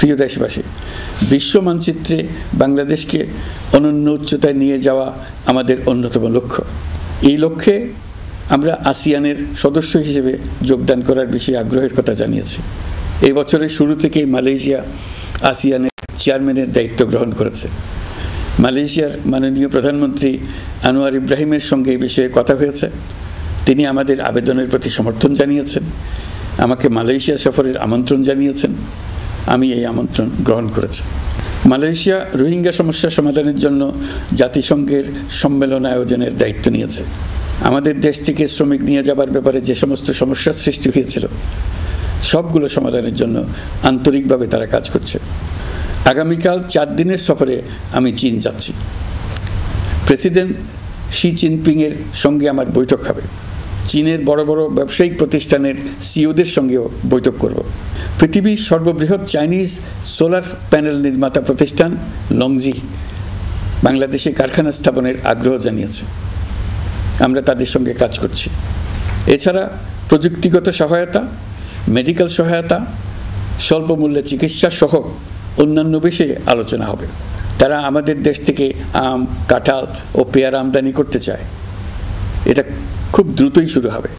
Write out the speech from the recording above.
প্রিয় দেশবাসী, বিশ্ব মানচিত্রে বাংলাদেশকে অনন্য উচ্চতায় নিয়ে যাওয়া আমাদের অন্যতম লক্ষ্য। এই লক্ষ্যে আমরা আসিয়ানের সদস্য হিসেবে যোগদান করার বিষয়ে আগ্রহের কথা জানিয়েছি। এই বছরের শুরু থেকেই মালয়েশিয়া আসিয়ানের চেয়ারম্যানের দায়িত্ব গ্রহণ করেছে। মালয়েশিয়ার মাননীয় প্রধানমন্ত্রী আনোয়ার ইব্রাহিমের সঙ্গে এই বিষয়ে কথা হয়েছে। তিনি আমাদের আবেদনের প্রতি সমর্থন জানিয়েছেন, আমাকে মালয়েশিয়া সফরের আমন্ত্রণ জানিয়েছেন। আমি এই আমন্ত্রণ গ্রহণ করেছি। মালয়েশিয়া রোহিঙ্গা সমস্যা সমাধানের জন্য জাতিসংঘের সম্মেলন আয়োজনের দায়িত্ব নিয়েছে। আমাদের দেশ থেকে শ্রমিক নিয়ে যাবার ব্যাপারে যে সমস্ত সমস্যার সৃষ্টি হয়েছিল সবগুলো সমাধানের জন্য আন্তরিকভাবে তারা কাজ করছে। আগামীকাল 4 দিনের সফরে আমি চীন যাচ্ছি। প্রেসিডেন্ট শি জিনপিংয়ের সঙ্গে আমার বৈঠক হবে। চীনের বড় বড় ব্যবসায়িক প্রতিষ্ঠানের সিইওদের সঙ্গেও বৈঠক করব। পৃথিবীর সর্ববৃহৎ চাইনিজ সোলার প্যানেল নির্মাতা প্রতিষ্ঠান লংজি বাংলাদেশে কারখানা স্থাপনের আগ্রহ জানিয়েছে। আমরা তাদের সঙ্গে কাজ করছি। এছাড়া প্রযুক্তিগত সহায়তা, মেডিকেল সহায়তা, স্বল্প মূল্যে চিকিৎসা সহ অন্যান্য বিষয়ে আলোচনা হবে। তারা আমাদের দেশ থেকে আম, কাঁঠাল ও পেয়ারা আমদানি করতে চায়। এটা খুব দ্রুতই শুরু হবে।